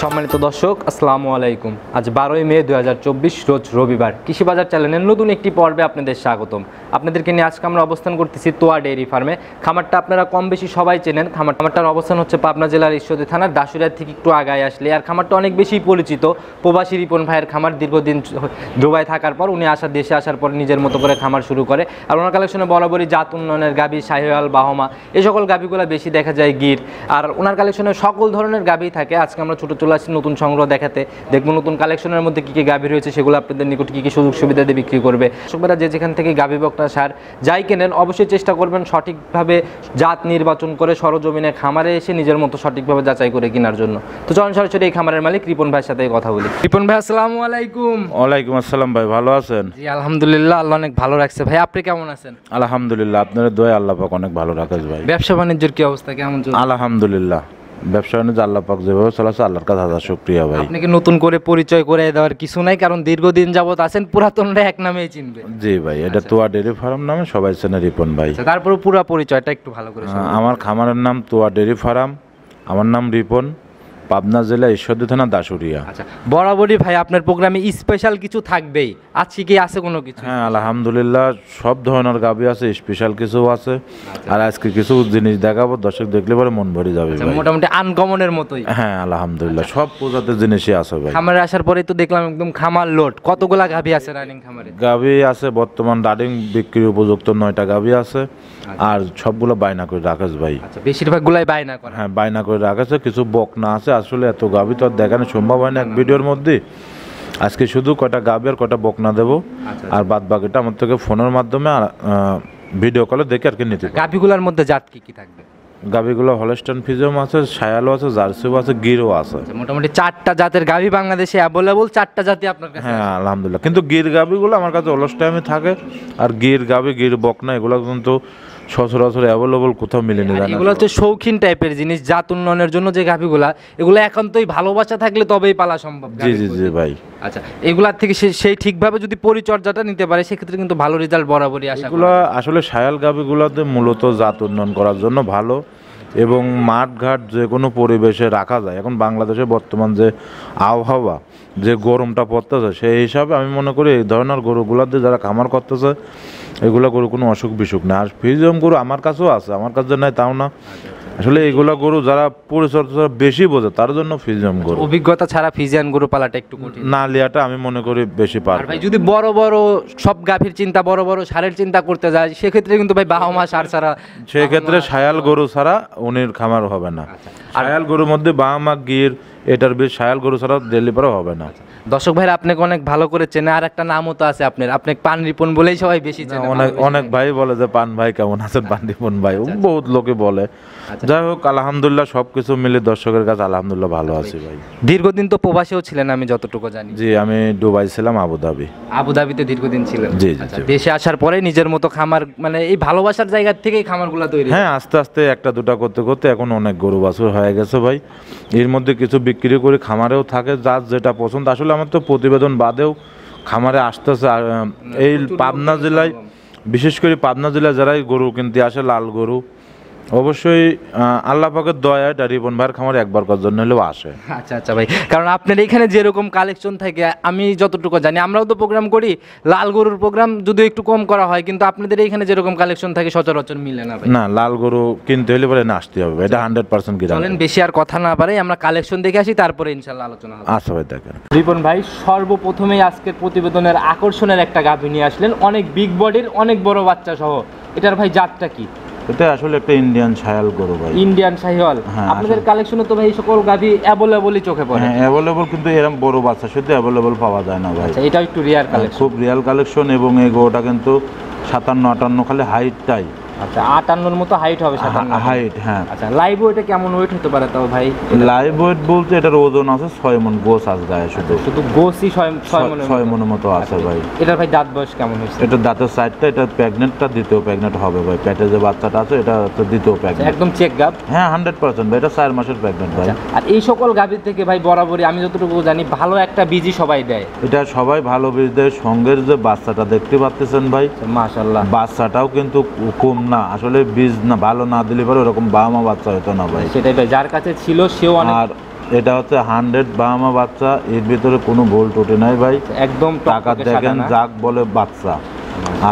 সম্মানিত দর্শক আসসালামু আলাইকুম। আজ 12ই মে 2024 রোজ রবিবার। কৃষি বাজার চ্যানেলের নতুন একটি পর্বে আপনাদের স্বাগতম। আপনাদেরকে নিয়ে আজকে আমরা অবস্থান করতেছি তোয়া ডেইরি ফার্মে। খামারটা আপনারা কম বেশি সবাই চেনেন। খামারটার অবস্থান হচ্ছে পাবনা জেলার ঈশ্বরদী থানার দাসুরিয়া থেকে একটু আগায় আসলে। আর খামারটা অনেক বেশি পরিচিত। প্রবাসী রিপন ভাইয়ের খামার। দীর্ঘদিন দুবাই থাকার পর উনি দেশে আসার পর নিজের মতো করে খামার শুরু করে। আর ওনার কালেকশনে বরাবরই জাত উন্নয়নের গাভী, শাহিওয়াল, বাহমা এই সকল গাভীগুলো বেশি দেখা যায়, গির। আর ওনার কালেকশনে সকল ধরনের গাভী থাকে। আজকে আমরা ছোটো চলে আসছি নতুন সংগ্রহ দেখাতে। দেখবো নতুন কালেকশনের মধ্যে কী কী গাভী রয়েছে, সেগুলো আপনাদের নিকট কী কী সুযোগ সুবিধা দিয়ে বিক্রি করবে। দর্শকরা যে যেখান থেকে গাভী বকনা সার যাই কেনেন অবশ্যই চেষ্টা করবেন সঠিকভাবে জাত নির্বাচন করে সরজমিনে খামারে এসে নিজের মতো সঠিকভাবে যাচাই করে কেনার জন্য। তো চলুন সরাসরি এই খামারের মালিক রিপন ভাইয়ের সাথে কথা বলি। রিপন ভাই আসসালামু আলাইকুম। ওয়ালাইকুম আসসালাম ভাই, ভালো আছেন? জি আলহামদুলিল্লাহ, আল্লাহ অনেক ভালো রাখছে। ভাই আপনি কেমন আছেন? আলহামদুলিল্লাহ, আপনার দোয়া আল্লাহ পাক অনেক ভালো রাখেন ভাই। ব্যবসা বাণিজ্যের কি অবস্থা, কেমন চলছে? আলহামদুলিল্লাহ, ব্যবসা বাণিজ্য আল্লাহ পাক যেভাবে চলাচ্ছে আল্লাহর কাছে হাজার শুকরিয়া ভাই। আপনাকে নতুন করে পরিচয় করে দেওয়ার কিছু নাই, কারণ দীর্ঘদিন যাবত আছেন, পুরাতনরা এক নামেই চিনবে। জি ভাই, এটা তোয়া ডেইরি ফার্ম নামে সবাই চেনে রিপন ভাই। তারপরে পুরো পরিচয়টা একটু ভালো করে আমার খামারের নাম তোয়া ডেইরি ফার্ম, আমার নাম রিপন, পাবনা জেলা ঈশ্বরদী থানা দাসুরিয়া। আচ্ছা, বরাবরই ভাই আপনার প্রোগ্রামে স্পেশাল কিছু থাকবেই, আজকে কি আছে কোনো কিছু? হ্যাঁ আলহামদুলিল্লাহ, সব ধরনের গাভী আছে, স্পেশাল কিছু আছে। আর আজকে কিছু জিনিস দেখাবো, দর্শক দেখলে পরে মন ভরে যাবে ভাই। মোটামুটি আনকমনের মতোই। হ্যাঁ আলহামদুলিল্লাহ, সব প্রজাতির জিনিসই আছে ভাই। খামারে আসার পরেই তো দেখলাম একদম খামার লোড। কতগুলা গাভী আছে রানিং খামারে? গাভী আছে বর্তমান রানিং বিক্রির উপযুক্ত 9টা গাভী আছে। আর সবগুলো বায়না করে রাখেছ ভাই। আচ্ছা, বেশিরভাগ গুলাই বায়না করে? হ্যাঁ বায়না করে রাখেছে, কিছু বকনা আছে। আসলে এত গাভী তো আর দেখানো সম্ভব হয় না এক ভিডিওর মধ্যে। আজকে শুধু কটা গাভী আর কটা বকনা দেবো। আর বাদ বাকিটা আমার থেকে ফোনের মাধ্যমে ভিডিও কলে দেখে আর কি নিতে। গাভীগুলোর মধ্যে জাত কি কি থাকবে? গাভীগুলো হলস্টাইন ফ্রিজিয়ান আছে, শায়ালও আছে, জার্সিও আছে, গিরও আছে। মোটামুটি 4টা জাতের গাভী বাংলাদেশে অ্যাভেলেবল। 4টা জাতি আপনার কাছে? হ্যাঁ আলহামদুলিল্লাহ, কিন্তু গির গাভীগুলো আমার কাছে হলস্টাইনে থাকে। আর গির গাভী, গির বকনা এগুলো কিন্তু সচরাচর অ্যাভেলেবল কোথাও মিলেনি। এগুলো হচ্ছে শৌখিন টাইপের জিনিস, জাত উন্নয়নের জন্য যে গাভীগুলা, এগুলো একান্তই ভালোবাসা থাকলে তবেই পালা সম্ভব। জি জি জি ভাই। আচ্ছা, এগুলার থেকে সেই ঠিকভাবে যদি পরিচর্যাটা নিতে পারে সেক্ষেত্রে কিন্তু ভালো রেজাল্ট বরাবরই আসে। এগুলো আসলে শায়াল গাভীগুলোতে মূলত জাত উন্নয়ন করার জন্য ভালো, এবং মাঠঘাট যে কোনো পরিবেশে রাখা যায়। এখন বাংলাদেশে বর্তমান যে আবহাওয়া, যে গরমটা পড়তেছে, সেই হিসাবে আমি মনে করি এই ধরনের গরুগুলোতে যারা খামার করতেছে এগুলো গরু কোনো অসুখ বিসুখ না। আর ফ্রিজিয়াম গরু আমার কাছেও আছে, আমার কাছে নাই তাও না। আসলে এইগুলা গরু যারা পরিচর্যা বেশি বোঝে তার জন্য ফ্রিজিয়াম গরু। অভিজ্ঞতা ছাড়া ফ্রিজিয়ান গরু পালাটা একটু কঠিন। না লিয়াটা আমি মনে করি বেশি পার। ভাই যদি বড় বড় সব গাভীর চিন্তা, বড় বড় সারের চিন্তা করতে যায়, সেক্ষেত্রে কিন্তু ভাই বাহমা সার ছাড়া, সেক্ষেত্রে শায়াল গরু ছাড়া উনির খামার হবে না। শায়াল গরুর মধ্যে বাহমা, গির এটার বেশ শায়াল গরু ছাড়া ডেলিভারও হবে না। দর্শক ভাইরা আপনাকে অনেক ভালো করে চেনে। আর একটা নামও তো আছে আপনার, আপনি পান রিপন বলেই সবাই বেশি চেনে। অনেক ভাই বলে যে পান ভাই কেমন আছেন, পান রিপন ভাই, বহুত লোকে বলে। যাই হোক আলহামদুলিল্লাহ, সবকিছু মিলে দর্শকের কাছে আলহামদুলিল্লাহ ভালো আছি ভাই। দীর্ঘদিন তো প্রবাসীও ছিলেন আমি যতটুকু জানি। জি, আমি দুবাই ছিলাম, আবুধাবি। আবুধাবিতে দীর্ঘদিন ছিলেন? জি জি। দেশে আসার পরে নিজের মতো খামার, মানে এই ভালোবাসার জায়গা থেকেই খামারগুলো তৈরি? হ্যাঁ, আস্তে আস্তে একটা দুটা করতে করতে এখন অনেক গরু বাছুর হয়ে গেছে ভাই। এর মধ্যে কিছু বিক্রি করে খামারেও থাকে, যার যেটা পছন্দ। আসলে আমার তো প্রতিবেদন বাদেও খামারে আসতেছে। এই পাবনা জেলায়, বিশেষ করে পাবনা জেলায় যারাই গরু কিনতে আসে, লাল গরু, অবশ্যই আল্লাহ পাকের দয়ায় রিপন ভাইয়ের খামারে একবার করার জন্য হলেও আসে। আচ্ছা আচ্ছা ভাই, কারণ আপনার এখানে যেরকম কালেকশন থাকে আমি যতটুকু জানি, আমরাও তো প্রোগ্রাম করি, লাল গরুর প্রোগ্রাম যদিও একটু কম করা হয়, কিন্তু আপনাদের এখানে যেরকম কালেকশন থাকে সচরাচর মিলে না ভাই। না, লাল গরু কিনতে হলে পরে না আসতে হবে, এটা 100% কি। চলেন বেশি আর কথা না পারে আমরা কালেকশন দেখে আসি, তারপরে ইনশাল্লাহ আলোচনা হবে। আচ্ছা ভাই, দেখেন রিপন ভাই সর্বপ্রথমেই আজকের প্রতিবেদনের আকর্ষণের একটা গাভী নিয়ে আসলেন, অনেক বিগ বডির, অনেক বড় বাচ্চা সহ। এটার ভাই জাতটা কি? এটা আসলে একটা ইন্ডিয়ান শায়াল গরু ভাই। ইন্ডিয়ান শাহিওয়াল? আপনাদের কালেকশনে তো ভাই সকল গাভী অ্যাভেলেবলই চোখে পড়ে। হ্যাঁ অ্যাভেলেবল, কিন্তু এরকম বড় বাচ্চা শুধু অ্যাভেলেবল পাওয়া যায় না ভাই। আচ্ছা, এটা একটু রিয়ার কালেকশন, খুব রিয়াল কালেকশন। এবং এই গরুটা কিন্তু 57-58 খালি হাইটটাই। আচ্ছা, 58 মতো হাইট হবে? হাইট, হ্যাঁ। আচ্ছা, লাইভ ওয়েটে কেমন ওয়েট হতে পারে তাও ভাই? লাইভ ওয়েট বলতে এটার ওজন আছে 6 মণ, গোছ আছে গায়ে শুধু। শুধু গোছই 6 মণের মতো আছে ভাই। এটার ভাই দাঁত বয়স কেমন হয়েছে? এটা দাঁতের সাইডটা, এটা প্রেগনেন্টটা, দ্বিতীয় প্রেগনেন্ট হবে ভাই। পেটে যে বাচ্চাটা আছে এটা তো দ্বিতীয় প্রেগনেন্ট। একদম চেক গাব? হ্যাঁ 100% ভাই, এটা 4 মাসের প্রেগনেন্ট ভাই। আর এই সকল গাভীর থেকে ভাই বরাবরই আমি যতটুকু জানি ভালো একটা বীজই সবাই দেয়। এটা সবাই ভালো বীজ দেয়। সঙ্গের যে বাচ্চাটা দেখতে পাচ্ছেন ভাই, মাশাআল্লাহ, বাচ্চাটাও কিন্তু কম না। আসলে বীজ না ভালো না দিলে পরে ওরকম বাবা মা বাচ্চা হতো না ভাই। সেটাই ভাই, যার কাছে ছিল সেও অনেক। আর এটা হচ্ছে 100 বাহামা বাচ্চা, এর ভিতরে কোনো ভুল ত্রুটি নাই ভাই, একদম টাকা দেখেন যাক বলে বাচ্চা।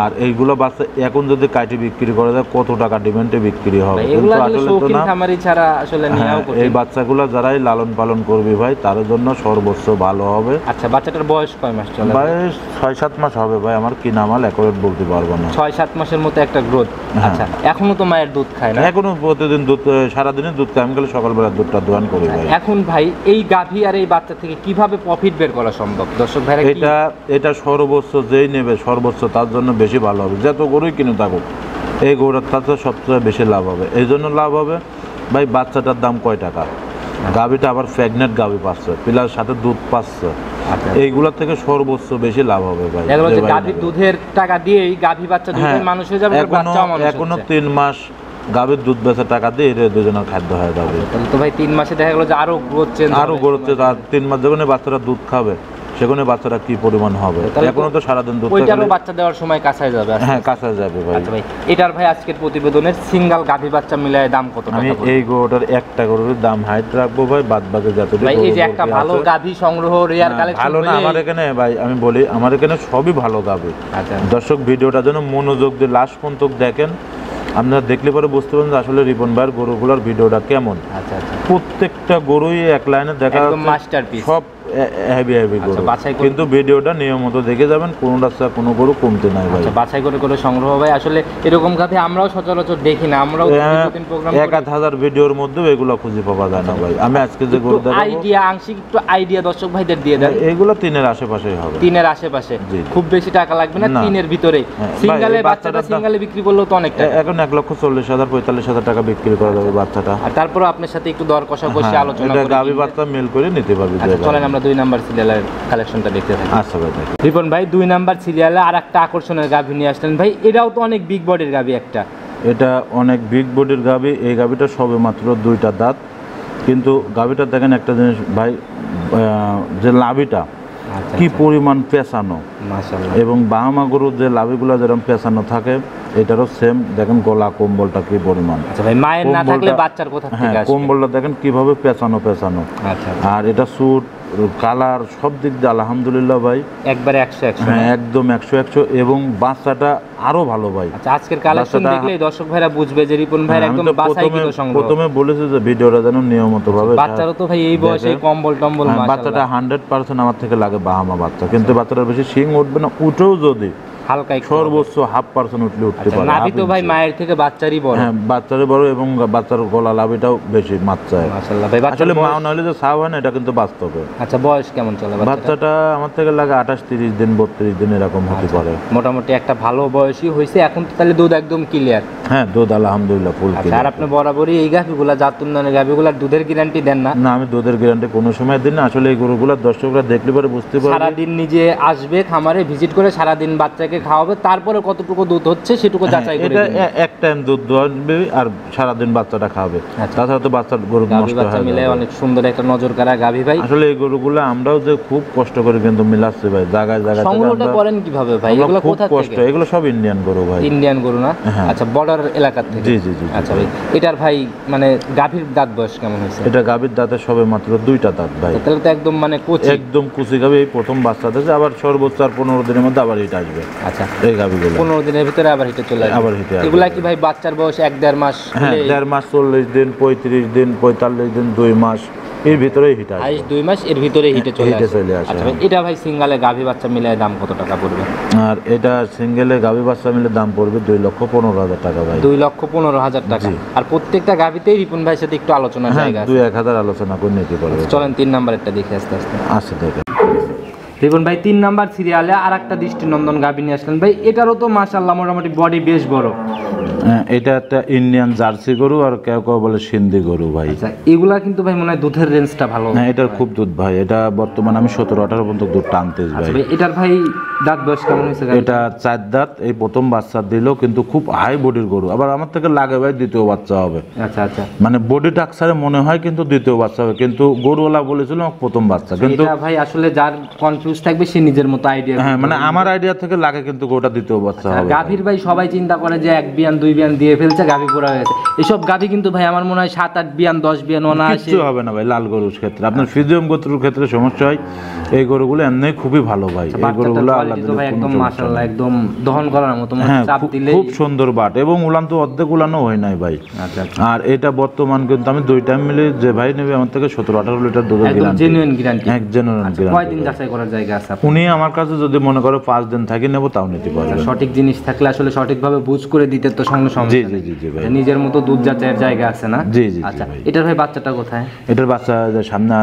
আর এইগুলো বাচ্চা এখন যদি কাটি বিক্রি করে দেয় কত টাকা ডিমান্ডে বিক্রি হবে, এগুলো আসলে শৌখিন খামারি ছাড়া আসলে নেওয়াও কঠিন। এই বাচ্চাগুলো যারাই লালন পালন করবে ভাই তার জন্য সর্বোচ্চ ভালো হবে। আচ্ছা, বাচ্চাটার বয়স কয় মাস চলে? বয়স 6-7 মাস হবে ভাই, আমার কি নামাল অ্যাকুরেট বলতে পারবো না। 6-7 মাসের মতো একটা গ্রোথ। আচ্ছা, এখনো তো মায়ের দুধ খায় না? এখনো প্রতিদিন দুধ, সারাদিনে দুধ খাই, আমি গেলে সকালবেলা দুধটা দোয়ান করি ভাই। এখন ভাই এই গাভী আর এই বাচ্চা থেকে কিভাবে প্রফিট বের করা সম্ভব দর্শক ভাইরা? এটা সর্বোচ্চ যেই নেবে সর্বোচ্চ তার জন্য বেশি ভালো হবে, যত গরুই কিনে থাকুক এই গরুর তাতে সবচেয়ে বেশি লাভ হবে। এই জন্য লাভ হবে ভাই, বাচ্চাটার দাম কয় টাকা, গাভীটা আবার প্রেগনেন্ট গাভী পাচ্ছে, প্লাস সাথে দুধ পাচ্ছে, এইগুলা থেকে সর্বোচ্চ বেশি লাভ হবে ভাই। গাভীর দুধের টাকা দিয়েই গাভী বাচ্চা দুধের মানুষ হয়ে যাবে, বাচ্চাও মানুষ হচ্ছে। এখনো 3 মাস গাভীর দুধ বেচা টাকা দিয়ে এর দুজনের খাদ্য হয়ে যাবে। তাহলে তো ভাই 3 মাসে দেখা গেল যে আরো গ্রোথ চেঞ্জ, আরো গ্রোথ চেঞ্জ। আর 3 মাস যখন বাচ্চারা দুধ খাবে সেখানে বাচ্চারা কি পরিমাণ হবে, এখনো তো সারাদিন দুধ, ওইটারও বাচ্চা দেওয়ার সময় কাছায় যাবে। হ্যাঁ, কাছায় যাবে ভাই। আচ্ছা ভাই, এটার ভাই আজকের প্রতিবেদনের সিঙ্গেল গাভী বাচ্চা মিলায় দাম কত টাকা? আমি এই গরুটার একটা গরুর দাম হাইট রাখবো ভাই, বাদ বাকি যতটুকু ভাই এই যে একটা ভালো গাভী সংগ্রহ রেয়ার কালেকশন ভালো না আমার এখানে ভাই, আমি বলি আমার এখানে সবই ভালো গাভী। আচ্ছা, দর্শক ভিডিওটা যেন মনোযোগ দিয়ে লাস্ট পর্যন্ত দেখেন, আপনারা দেখলে পরে বুঝতে পারবেন যে আসলে রিপন ভাইয়ের গরুগুলোর ভিডিওটা কেমন। আচ্ছা আচ্ছা, প্রত্যেকটা গরুই এক লাইনে দেখা একদম মাস্টারপিস, সব হেভি গরু, বাছাই করে কিন্তু ভিডিওটা নিয়মিত দেখে যাবেন, কোনো রাস্তা কোনো গরু কমতে নাই ভাই। বাছাই করে করে সংগ্রহ ভাই, আসলে এরকম গাভী আমরাও সচরাচর দেখি না, আমরাও প্রতিদিন প্রোগ্রাম 1000 ভিডিওর মধ্যে এগুলো খুঁজে পাওয়া যায় না ভাই। আমি আজকে যে গরু দেখাবো আইডিয়া, আংশিক একটু আইডিয়া দর্শক ভাইদের দিয়ে দেন। এগুলো 3-এর আশেপাশেই হবে, 3-এর আশেপাশে, খুব বেশি টাকা লাগবে না, 3-এর ভিতরে। সিঙ্গেলে বাচ্চাটা সিঙ্গেলে বিক্রি করলেও তো অনেক টাকা, এখন 1,40,000-45,000 টাকা বিক্রি করা যাবে বাচ্চাটা। আর তারপরে আপনার সাথে একটু দর কষাকষি আলোচনা করে গাভী বাচ্চা মেল করে নিতে পারবে। চলেন আমরা 2 নাম্বার সিরিয়ালের কালেকশনটা দেখতে থাকি। আচ্ছা ভাই, রিপন ভাই 2 নাম্বার সিরিয়ালে আর একটা আকর্ষণের গাভী নিয়ে আসলেন ভাই, এটাও তো অনেক বিগ বডির গাভী একটা। এটা অনেক বিগ বডির গাভী, এই গাভীটা সবে মাত্র 2টা দাঁত, কিন্তু গাভীটা দেখেন একটা জিনিস ভাই, যে লাভিটা কি পরিমাণ পেঁচানো মাশাআল্লাহ, এবং বাহামা গরুর যে লাভিগুলো যেরকম পেঁচানো থাকে এটারও সেম, দেখেন গলা কম্বলটা কি পরিমাণ। আচ্ছা ভাই, মায়ের না থাকলে বাচ্চার কোথা থেকে আসবে? কম্বলটা দেখেন কিভাবে পেঁচানো। আচ্ছা, আর এটা স্যুট কালার সব দিক দিয়ে আলহামদুলিল্লাহ ভাই একবারে 100 হ্যাঁ, একদম 100 এবং বাচ্চাটা আরো ভালো ভাই। আচ্ছা, আজকের কালেকশন দেখলেই দর্শক ভাইরা বুঝবে যে রিপন ভাইয়ের একদম বাছাইকৃত সংগ্রহ। প্রথমে বলেছে যে ভিডিওটা যেন নিয়মিত ভাবে, বাচ্চারও তো ভাই এই বয়সে কম্বল টম্বল মাশাআল্লাহ, বাচ্চাটা 100% আমার থেকে লাগে বাহামা বাচ্চা, কিন্তু বাচ্চাটার বেশি শিং উঠবে না, উঠেও যদি হালকা সর্বোচ্চ 1/2% উঠলে উঠতে পারে। নাভি তো ভাই মায়ের থেকে বাচ্চারই বড়। হ্যাঁ, বাচ্চারই বড় এবং বাচ্চার গলা লাভিটাও বেশি মাত্রায়। মাশাআল্লাহ ভাই, আসলে মা নইলে যে সাব হয় না, এটা কিন্তু বাস্তবে। আচ্ছা, বয়স কেমন চলে বাচ্চাটা? আমার থেকে লাগে 28-30 দিন 32 দিন এরকম হতে পারে। মোটামুটি একটা ভালো বয়সই হয়েছে এখন তো, তাহলে দুধ একদম ক্লিয়ার। হ্যাঁ, দুধ আলহামদুলিল্লাহ ফুল ক্লিয়ার। আর আপনি বরাবরই এই গাভীগুলা জাত উন্নয়নের গাভীগুলার দুধের গ্যারান্টি দেন না? না, আমি দুধের গ্যারান্টি কোনো সময় দিন না। আসলে এই গরুগুলোর দর্শকরা দেখলে পরে বুঝতে পারবে, সারাদিন নিজে আসবে খামারে ভিজিট করে সারাদিন বাচ্চাকে খাওয়াবে, তারপরে কতটুকু দুধ হচ্ছে সেটুকু যাচাই করে এটা এক টাইম দুধ দোয়াবে আর সারাদিন বাচ্চাটা খাবে, তাছাড়া তো বাচ্চার গরু নষ্ট হয়ে যাবে। মিলে অনেক সুন্দর একটা নজর কাড়া গাভী ভাই। আসলে এই গরুগুলো আমরাও যে খুব কষ্ট করে কিন্তু মিলাচ্ছি ভাই, জায়গায় জায়গায় সংগ্রহটা করেন কিভাবে ভাই? এগুলো কোথা থেকে? এগুলো সব ইন্ডিয়ান গরু ভাই। ইন্ডিয়ান গরু না? আচ্ছা, বর্ডার এলাকা থেকে। জি জি জি। আচ্ছা ভাই, এটার ভাই মানে গাভীর দাঁত বয়স কেমন হয়েছে? এটা গাভীর দাঁতে সবে মাত্র 2টা দাঁত ভাই। তাহলে তো একদম মানে কুচি, একদম কুচি গাভী, এই প্রথম বাচ্চা দিয়েছে, আবার সর্বোচ্চ আর 15 দিনের মধ্যে আবার হিট আসবে। আচ্ছা, এই গাভীগুলো 15 দিনের ভিতরে আবার হিটে চলে আসবে। আবার হিটে আসবে। এগুলা কি ভাই বাচ্চার বয়স 1-1.5 মাস? হ্যাঁ, 1.5 মাস, 40 দিন, 35 দিন, 45 দিন, 2 মাস এর ভিতরেই হিট আসবে। 2 মাস এর ভিতরেই হিটে চলে আসে। আচ্ছা ভাই, এটা ভাই সিঙ্গেলে গাভী বাচ্চা মিলায় দাম কত টাকা পড়বে? আর এটা সিঙ্গেলে গাভী বাচ্চা মিলে দাম পড়বে 2,15,000 টাকা ভাই। 2,15,000 টাকা। আর প্রত্যেকটা গাভীতেই রিপন ভাইয়ের সাথে একটু আলোচনার জায়গা আছে। 2-1,000 আলোচনা করে নিতে পারবে। চলেন 3 নাম্বারটা দেখি আস্তে আস্তে। আচ্ছা, দেখেন রিপন ভাই 3 নাম্বার সিরিয়ালে আর একটা দৃষ্টিনন্দন গাভী নিয়ে আসলেন ভাই, এটারও তো মাশাআল্লাহ মোটামুটি বডি বেশ বড়। এটা একটা ইন্ডিয়ান জার্সি গরু, আর কেউ কেউ বলে সিন্ধি গরু ভাই। আচ্ছা, এগুলা কিন্তু ভাই মনে হয় দুধের রেঞ্জটা ভালো। হ্যাঁ, এটার খুব দুধ ভাই, এটা বর্তমানে আমি 17-18 পর্যন্ত দুধ টানতেছি ভাই। এটার ভাই দাঁত বয়স কেমন হয়েছে? এটা 4 দাঁত, এই প্রথম বাচ্চা দিল, কিন্তু খুব হাই বডির গরু। আবার আমার থেকে লাগে ভাই দ্বিতীয় বাচ্চা হবে। আচ্ছা আচ্ছা, মানে বডি টাকসারে মনে হয় কিন্তু দ্বিতীয় বাচ্চা হবে, কিন্তু গরুওয়ালা বলেছিল প্রথম বাচ্চা। কিন্তু ভাই আসলে যার কনফিউজ থাকবে সে নিজের মতো আইডিয়া। হ্যাঁ, মানে আমার আইডিয়া থেকে লাগে কিন্তু গরুটা দ্বিতীয় বাচ্চা হবে। গাভীর ভাই সবাই চিন্তা করে যে 1 বিয়ান 2 2 বিয়ান দিয়ে ফেলছে, গাভী পুরা হয়ে গেছে। এসব গাভী কিন্তু ভাই আমার মনে হয় 7-8 বিয়ান 10 বিয়ান অনায়াসে। কিছু হবে না ভাই লাল গরুর ক্ষেত্রে। আপনার ফিজিয়াম গরুর ক্ষেত্রে সমস্যা হয়, এই গরুগুলো এমনি খুবই ভালো ভাই। এই গরুগুলো আল্লাহ দিলে ভাই একদম মাশাআল্লাহ একদম দহন করার মতো, হ্যাঁ, চাপ দিলে খুব সুন্দর বাট এবং উলান তো অর্ধেক উলানো হয় নাই ভাই। আচ্ছা আর এটা বর্তমান কিন্তু আমি 2 টাইম মিলে যে ভাই নেবে আমার থেকে 17-18 লিটার দুধের একদম গ্যারান্টি, জেনুইন গ্যারান্টি। এক জেনুইন গ্যারান্টি। কয়দিন যাচাই করার জায়গা আছে আপনার? উনি আমার কাছে যদি মনে করে 5 দিন থাকি নেব তাও নিতে পারবে। সঠিক জিনিস থাকলে আসলে সঠিকভাবে বুঝ করে দিতে তো সঙ্গে সঙ্গে। জি জি জি জি ভাই, নিজের মতো দুধ যাচাইয়ের জায়গা আছে না? জি জি আচ্ছা, ভাই। এটার ভাই বাচ্চাটা কোথায়? এটার বাচ্চা যে সামনে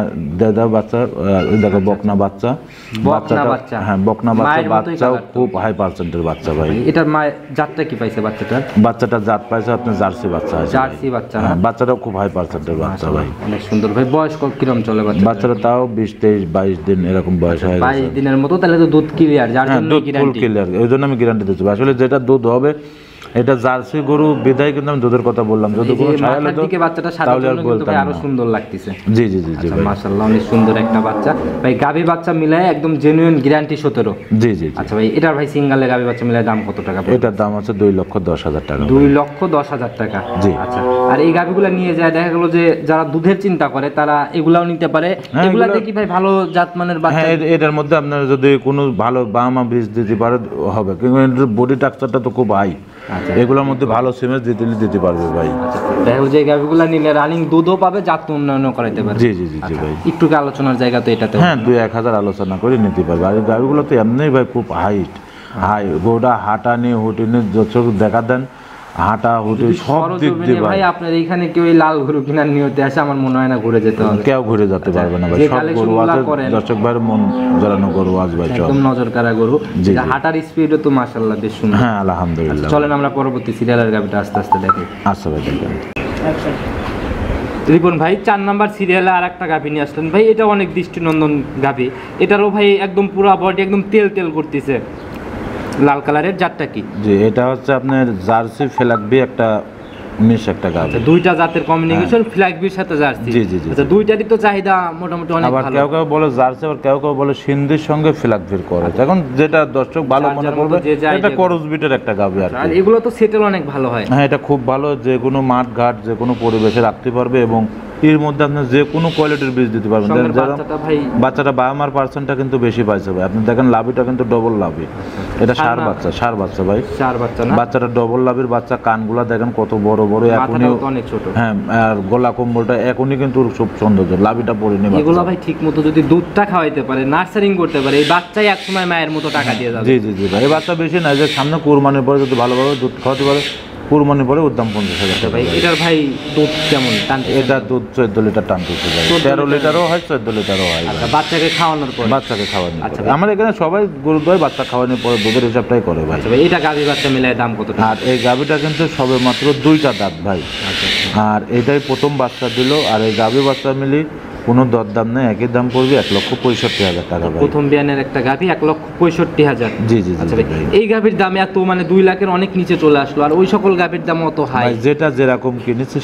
দাদা বাচ্চা, ওই দেখো বকনা বাচ্চা, বাচ্চা। হ্যাঁ বকনা বাচ্চা, মায়ের মতোই বাচ্চাও colour তো। খুব হাই পার্সেন্টের বাচ্চা ভাই। এটার মায়ের জাতটা কি পাইছে বাচ্চাটার? বাচ্চাটা জাত পাইছে আপনার জার্সি বাচ্চা আছে। জার্সি বাচ্চা না? হ্যাঁ, বাচ্চাটাও খুব হাই পার্সেন্টের বাচ্চা ভাই। অনেক সুন্দর ভাই। বয়স কিরম চলে বাচ্চা? বাচ্চাটা তাও 20-23-22 দিন এরকম বয়স হয়ে গেছে। 22 দিনের মতো, তাহলে তো দুধ ক্লিয়ার, যার হ্যাঁ জন্য দুধ ফুল গ্যারান্টি। ক্লিয়ার, এই জন্য আমি গ্যারান্টি দিচ্ছি। আসলে যেটা দুধ হবে এটা জার্সি গরু বিদায় কিন্তু আমি দুধের কথা বললাম। যদি কোনো ছায়া হতো দিকে বাচ্চাটা সাদা তাহলে আর জন্য কিন্তু বলতাম ভাই আরো না। সুন্দর লাগতেছে। জি জি জি জি ভাই, মাশাআল্লাহ অনেক সুন্দর একটা বাচ্চা ভাই। গাভী বাচ্চা মিলায় একদম জেনুইন গ্যারান্টি 17। জি জি জি। আচ্ছা ভাই, এটার ভাই সিঙ্গেলে গাভী বাচ্চা মিলায় দাম কত টাকা পড়বে? এটার দাম আছে 2,10,000 টাকা। 2,10,000 টাকা। জি। আচ্ছা, আর এই গাভীগুলো নিয়ে যায় দেখা গেল যে যারা দুধের চিন্তা করে তারা এগুলাও নিতে পারে। হ্যাঁ, এগুলাতে কি ভাই ভালো জাতমানের বাচ্চা? হ্যাঁ, এটার মধ্যে আপনার যদি কোনো ভালো বামা বীজ দিতে পারে হবে, কিন্তু এটার বডি স্ট্রাকচারটা তো খুব হাই। আচ্ছা। এগুলোর মধ্যে ভালো সিমেন্ট দিতে পারবে ভাই। আচ্ছা, দেখা গেল যে এই গাভীগুলো নিলে রানিং দুধও পাবে, জাত উন্নয়নও করাইতে পারবে। জি জি জি জি ভাই। একটু কি আলোচনার জায়গা তো এটাতে? হ্যাঁ, 2-1,000 আলোচনা করে নিতে পারবে। আর এই গাড়িগুলো তো এমনিই ভাই খুব হাই গোটা হাঁটা নিয়ে হুটি নিয়ে যত দেখা দেন, হাঁটা হুটি সব দিক দিয়ে ভাই আপনার এখানে কেউ এই লাল গরু কিনার নিয়তে আসে আমার মনে হয় না ঘুরে যেতে হবে। কেউ ঘুরে যেতে পারবে না ভাই। যে সব গরু কালেকশনগুলা আছে, করেন। দর্শক ভাইয়ের মন জড়ানো গরু আছে ভাই সব। একদম নজর কাড়া গরু। জি, এটা জি। হাঁটার স্পিডও তো মাশাআল্লাহ বেশ সুন্দর। হ্যাঁ আলহামদুলিল্লাহ। চলেন আমরা পরবর্তী সিরিয়ালের গাভীটা আস্তে আস্তে দেখি। আচ্ছা ভাই দেখেন। রিপন ভাই 4 নাম্বার সিরিয়ালে আর একটা গাভী নিয়ে আসলেন ভাই। এটা অনেক দৃষ্টিনন্দন গাভী। এটারও ভাই একদম পুরো বডি একদম তেল তেল করতেছে, লাল কালারের। জাতটা কি? জি, এটা হচ্ছে আপনার জার্সি ফেলাকবি একটা মিশ একটা গাভী। দুইটা জাতের কম্বিনেশন, ফ্ল্যাগবির সাথে জার্সি। জি, জি, জি। আচ্ছা, দুইটারই তো চাহিদা মোটামুটি অনেক আবার ভালো। কেউ বলে জার্সি, আবার কেউ বলে সিন্ধির সঙ্গে ফিলাকভির করে। এখন যেটা দর্শক ভালো মনে যার করবে, মতো যে যা এটা idea করস বিটের একটা গাভী আর আর কি। এগুলো তো সেটেল অনেক ভালো হয়। হ্যাঁ, এটা খুব ভালো, যে কোনো মাঠ ঘাট যে কোনো পরিবেশে রাখতে পারবে এবং এর মধ্যে আপনি যে কোনো কোয়ালিটির বীজ দিতে পারবেন। সঙ্গের যারা বাচ্চাটা ভাই বাচ্চাটা বায়োমার পার্সেন্টটা কিন্তু বেশি পাইছে ভাই। আপনি দেখেন লাভিটা কিন্তু ডবল লাভি। এটা ষাঁড় বাচ্চা ভাই। 4 বাচ্চা না? বাচ্চাটা ডবল লাভির বাচ্চা, কানগুলা দেখেন কত বড় বড়। এখনই মাথাটাও তো অনেক ছোট। হ্যাঁ, আর গলা কম্বলটা এখনই কিন্তু খুব সৌন্দর্য, লাভিটা পরিনি। এগুলো ভাই ঠিক মতো যদি দুধটা খাওয়াইতে পারে, নার্সারিং করতে পারে, এই বাচ্চাই এক সময় মায়ের মতো টাকা দিয়ে যাবে। জি জি জি ভাই। এই বাচ্চা বেশি না, যে সামনে কুরবানির পরে যদি ভালোভাবে দুধ খাওয়াতে পারে, কুরবানির পরে ওর দাম 50,000 টাকা ভাই ভাই। এটার ভাই দুধ কেমন টানতে? এটা দুধ 14 লিটার টানতেছে ভাই। 13 লিটারও হয়, 14 লিটারও হয় ভাই। আচ্ছা, বাচ্চাকে খাওয়ানোর পর? বাচ্চাকে খাওয়ানো। আচ্ছা আচ্ছা, আমার এখানে সবাই গরু দয় বাচ্চা খাওয়ানোর পরে দুধের হিসাবটাই করে ভাই। আচ্ছা ভাই, এটা গাভী বাচ্চা মিলাই দাম কত টাকা? আর এই গাভীটা কিন্তু সবে মাত্র 2টা দাঁত ভাই। আচ্ছা, আর এটাই প্রথম বাচ্চা দিল। আর এই গাভী বাচ্চা মিলি কোনো দরদাম নেই, একই দাম পড়বে 1,65,000 টাকা ভাই। প্রথম বিয়ানের একটা গাভী 1,65,000। জি জি জি আচ্ছা জি ভাই, ভাই। এই গাভীর দাম এত মানে 2 লাখের অনেক নিচে চলে আসলো, আর ওই সকল গাভীর দাম অত হাই। ভাই যেটা যেরকম কিনেছে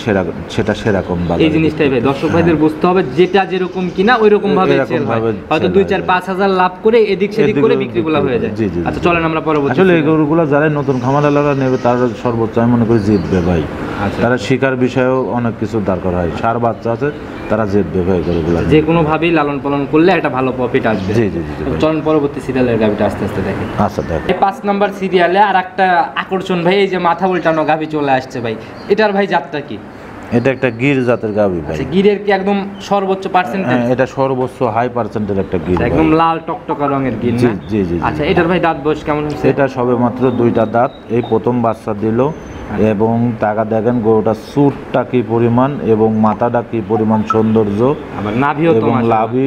সেটা সেরকম বাজারে এই জিনিসটাই ভাই দর্শক হ্যাঁ। ভাইদের বুঝতে হবে, যেটা যেরকম কিনা ওই রকম ভাবে এরকম সেল হয়। ভাবে হয়তো sell 2-4-5,000 লাভ করে এদিক সেদিক করে বিক্রিগুলো হয়ে যায়। জি, জি, জি। আচ্ছা, চলেন আমরা পরবর্তী। আসলে এই গরুগুলো যারা নতুন খামারওয়ালারা নেবে তারা সর্বোচ্চ আমি মনে করি জিতবে ভাই। আচ্ছা, তারা শিকার বিষয়েও অনেক কিছু দরকার হয়। ষাঁড় বাচ্চা আছে, তারা জিতবে ভাই গরুগুলো। যে কোনো ভাবেই লালন পালন করলে একটা ভালো প্রফিট আসবে। জি জি জি ভাই। চলেন পরবর্তী সিরিয়ালের গাভীটা আস্তে আস্তে দেখি। আচ্ছা দেখ। এই 5 নাম্বার সিরিয়ালে আর একটা আকর্ষণ ভাই, এই যে মাথা উল্টানো গাভী চলে আসছে ভাই। এটার ভাই জাতটা কি? এটা একটা গির জাতের গাভী ভাই। আচ্ছা, গিরের কি একদম সর্বোচ্চ পার্সেন্টেজ? হ্যাঁ, এটা সর্বোচ্চ হাই পার্সেন্টের একটা গির ভাই। একদম লাল টকটকা রঙের গির জি না? জি জি জি। আচ্ছা, এটার ভাই দাঁত বয়স কেমন হয়েছে? এটা সবে মাত্র 2টা দাঁত, এই প্রথম বাচ্চা দিল। এবং টাকা দেখেন গরুটা সুটটা কি পরিমাণ এবং মাথাটা কি পরিমাণ সৌন্দর্য, আবার নাভিও তো এবং মাশাআল্লাহ। লাভি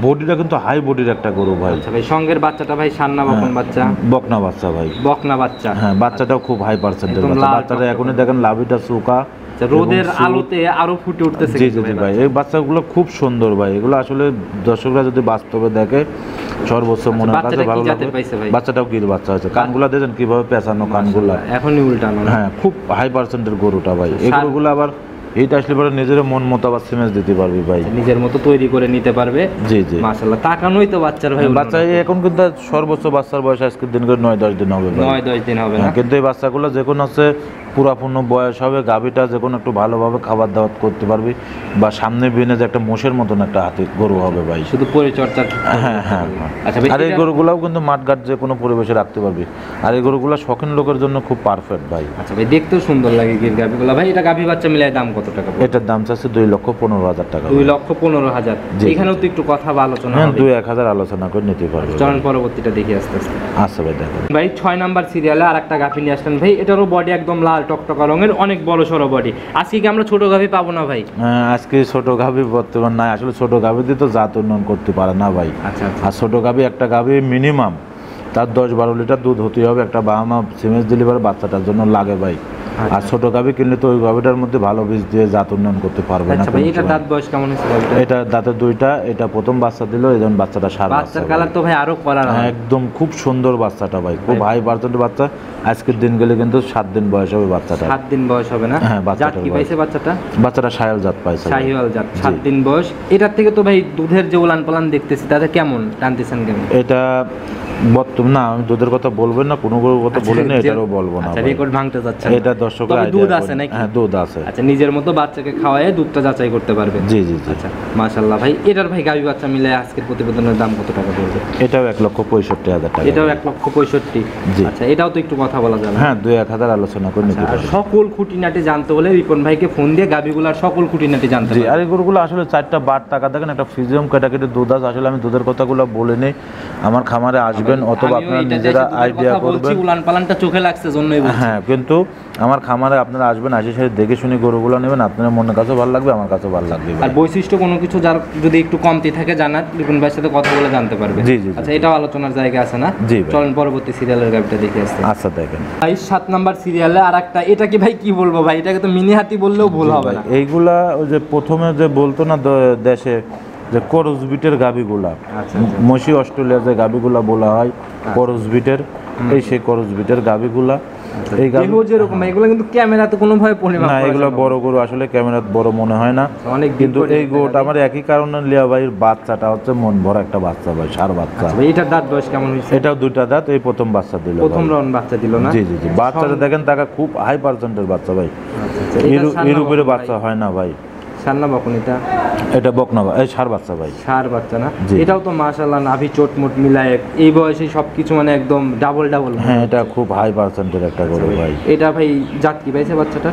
বডিটা কিন্তু হাই বডির একটা গরু ভাই। আচ্ছা ভাই, সঙ্গের বাচ্চাটা ভাই সান্না বকন বাচ্চা? বকনা বাচ্চা ভাই। বকনা বাচ্চা। হ্যাঁ, বাচ্চাটাও খুব হাই পার্সেন্টের একদম বাচ্চা। লাল বাচ্চাটা টকটকে। এখনই দেখেন লাভিটা চুকা। আচ্ছা, রোদের এবং আলোতে আরো ফুটে উঠতেছে জি কিন্তু জি জি ভাই ভাই। এই বাচ্চাগুলো খুব সুন্দর ভাই। এগুলো আসলে দর্শকরা যদি বাস্তবে দেখে সর্বোচ্চ মনের কাছে বাচ্চাটা কি ভালো জাতের লাগবে। পাইছে ভাই? বাচ্চাটাও গির বাচ্চা হয়েছে। কানগুলা দেখেন কিভাবে পেঁচানো কানগুলা। এখনই উল্টানো না? হ্যাঁ, খুব হাই পার্সেন্টের গরুটা ভাই। এই সার- গরুগুলো আবার হিট আসলে পরে নিজের মন মতো আবার সিমেন্স দিতে পারবি ভাই, নিজের মতো তৈরি করে নিতে পারবে। জি জি মাশাআল্লাহ, তাকানোই তো বাচ্চার ভাই, বাচ্চা এখন কিন্তু সর্বোচ্চ বাচ্চার বয়স আজকের দিন করে 9-10 দিন হবে ভাই। 9-10 দিন হবে না? কিন্তু এই বাচ্চাগুলো যে কোনো হচ্ছে পুরাপূর্ণ বয়স হবে, গাভীটা যে কোনো একটু ভালোভাবে খাবার দাবার করতে পারবি, বা সামনে বিনে যে একটা মোষের মতন একটা হাতি গরু হবে ভাই, শুধু পরিচর্যা। হ্যাঁ হ্যাঁ। আচ্ছা ভাই, আর এই গরুগুলাও কিন্তু মাঠঘাট যে কোনো পরিবেশে রাখতে পারবি, আর এই গরুগুলো শৌখিন লোকের জন্য খুব পারফেক্ট ভাই। আচ্ছা ভাই, দেখতেও সুন্দর লাগে গির গাভিগুলো ভাই। এটা গাভি বাচ্চা মিলাই দাম কত টাকা পড়বে? এটার দাম চাচ্ছে 2,15,000 টাকা। 2,15,000। জি, এখানেও তো একটু কথা বা আলোচনা হ্যাঁ, হবে। 2-1,000 আলোচনা করে নিতে পারবে। চলন পরবর্তীটা দেখি আস্তে আস্তে। আচ্ছা ভাই দেখেন ভাই 6 নাম্বার সিরিয়ালে আরেকটা গাভি নিয়ে আসলেন ভাই। এটারও বডি একদম লাল টকটকা রঙের, অনেক বড় সড়ো বডি। আজকে কি আমরা ছোট গাভি পাবো না ভাই? আজকে ছোট গাভী বর্তমান নাই, আসলে ছোট গাভী দিয়ে তো জাত উন্নয়ন করতে পারে না ভাই। আচ্ছা আচ্ছা। আর ছোট গাভী একটা গাভী মিনিমাম তার 10-12 লিটার দুধ হতে হবে, একটা বাবা সিমেন্স ডেলিভারি বাচ্চাটার জন্য লাগে ভাই। আর ছোট গাভী কিনলে তো ওই গাভীটার মধ্যে ভালো বীজ দিয়ে জাত উন্নয়ন করতে পারবে না। আচ্ছা ভাই, এটা দাঁত বয়স কেমন হয়েছে গাভিটা? এটা দাঁতের দুইটা, এটা প্রথম বাচ্চা দিল, এই জন্য বাচ্চাটা সার বাচ্চার কালার তো ভাই আরো করা না? একদম খুব সুন্দর বাচ্চাটা ভাই, খুব হাই পার্সেন্টের বাচ্চা। আজকের দিন গেলে কিন্তু 7 দিন বয়স হবে বাচ্চাটা। 7 দিন বয়স হবে না? হ্যাঁ, জাত কি পাইছে বাচ্চাটা? বাচ্চাটা শাহিওয়াল জাত পাইছে। শাহিওয়াল জাত, 7 দিন বয়স। এটার থেকে তো ভাই দুধের যে উলান পালান দেখতেছি, তাতে কেমন টানতেছেন কেমন? এটা বর্তমান না, আমি দুধের কথা বলবেন না, কোনো গরুর কথা বলি না, এটারও বলবো না। আচ্ছা, রেকর্ড ভাঙতে যাচ্ছে এটা দর্শকের তবে আইডিয়া দুধ আছে নাকি? হ্যাঁ, দুধ আছে। আচ্ছা, নিজের মতো বাচ্চাকে খাওয়ায় দুধটা যাচাই করতে পারবে। জি জি জি। আচ্ছা মাশাআল্লাহ ভাই, এটার ভাই গাভী বাচ্চা মিলে আজকের প্রতিবেদনের দাম কত টাকা পড়বে? এটাও 1,65,000 টাকা। এটাও 1,65,000। জি। আচ্ছা, এটাও তো একটু কথা বলা যাবে? হ্যাঁ, 2-1,000 আলোচনা করে নিতে আর পারবে। সকল খুঁটিনাটি জানতে হলে রিপন ভাইকে ফোন দিয়ে গাভীগুলার সকল খুঁটিনাটি জানতে জি, হবে। আর এই গরুগুলো আসলে 4টা বার টাকা দেখেন, একটা ফিজিয়াম ক্যাটাগরি দুধ আছে। আসলে আমি দুধের কথাগুলো বলে নেই, আমার খামারে আসবেন অথবা আপনারা নিজেরা আইডিয়া করবেন। উলান পালানটা চোখে লাগছে জন্যই বলছি। হ্যাঁ, কিন্তু আমার খামারে আপনারা আসবেন, আসে সাথে দেখে শুনে গরুগুলো নেবেন, আপনার মনের কাছেও ভালো লাগবে, আমার কাছেও ভালো লাগবে। আর বৈশিষ্ট্য কোনো কিছু যার যদি একটু কমতি থাকে জানার, রিপন ভাইয়ের সাথে কথা বলে জানতে পারবে। জি, জি, জি। আচ্ছা, এটাও আলোচনার জায়গা আছে না? জি ভাই। চলেন পরবর্তী সিরিয়ালের গাভীটা দেখে আসতে। আচ্ছা দেখেন ভাই 7 নাম্বার সিরিয়ালে আরেকটা, এটা কি ভাই কি বলবো ভাই, এটাকে তো মিনি হাতি বললেও ভুল হবে না। এইগুলা ওই যে প্রথমে যে বলতো না দেশে যে করস বিটের গাভিগুলা, আচ্ছা, মসি অস্ট্রেলিয়া যে গাভিগুলা বলা হয় করস বিটের, এই সেই করস বিটের গাভিগুলা। এই গাভি দেহ যেরকম, এগুলো কিন্তু ক্যামেরাতে কোনোভাবে পরিমাপ না, করা এগুলো সম্ভব বড় গরু আসলে ক্যামেরা বড় মনে হয় না, অনেক কিন্তু এই গরুটা আমার একই কারণে লিয়া ভাইয়ের বাচ্চাটা হচ্ছে মন ভরা একটা বাচ্চা ভাই, সার বাচ্চা। ভাই, এটার দাঁত বয়স কেমন হয়েছে? এটাও 2টা দাঁত, এই প্রথম বাচ্চা দিল প্রথম ভাই। রাউন্ড বাচ্চা দিল না? জি জি জি, বাচ্চাটা দেখেন, তাকে খুব হাই পার্সেন্টের বাচ্চা ভাই, আচ্ছা আচ্ছা। এর উপরে বাচ্চা হয় না ভাই। সান্না বকন এটা? এটা বকনা, এই সার বাচ্চা ভাই। সার বাচ্চা না? জি। এটাও তো মাশাআল্লাহ নাভি চোটমোট মিলায় এই বয়সে সবকিছু মানে একদম ডাবল ডাবল। হ্যাঁ, এটা খুব হাই পার্সেন্টের একটা গরু ভাই। এটা ভাই জাত কি পাইছে বাচ্চাটা?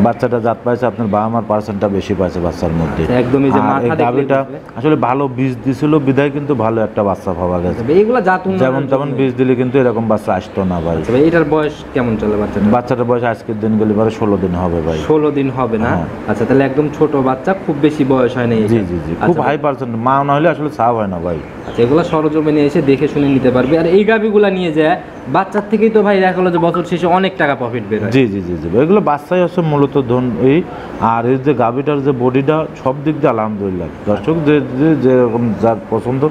বাচ্চাটা জাত পাইছে আপনার বাবা মার পার্সেন্টটা বেশি পাইছে বাচ্চার মধ্যে। একদমই যে আর মাথা এই দেখলে গাভীটা বুঝবে। আসলে ভালো বীজ দিছিল বিধায় কিন্তু ভালো একটা বাচ্চা পাওয়া গেছে। এইগুলা জাত যেমন তেমন বীজ দিলে কিন্তু এরকম বাচ্চা আসতো না ভাই। ভাই, এটার বয়স কেমন চলে বাচ্চাটা? বাচ্চাটার বয়স আজকের দিন গেলে পরে 16 দিন হবে ভাই। 16 দিন হবে না? হ্যাঁ। আচ্ছা, তাহলে একদম ছোট বাচ্চা, খুব বেশি বয়স হয় না। জি জি জি, খুব হাই পার্সেন্ট, মা না হলে আসলে চাপ হয় না ভাই। আচ্ছা, এগুলো সরজমিনে এসে দেখে শুনে নিতে পারবে। আর এই গাভিগুলা নিয়ে যায় বাচ্চার থেকেই তো ভাই দেখা গেলো যে বছর শেষে অনেক টাকা প্রফিট বের হয়। জি জি জি জি, এগুলো বাচ্চাই হচ্ছে মূলত ধন। এই আর এই যে গাভিটার যে বডিটা সব দিক দিয়ে আলহামদুলিল্লাহ, দর্শক যেরকম যার পছন্দ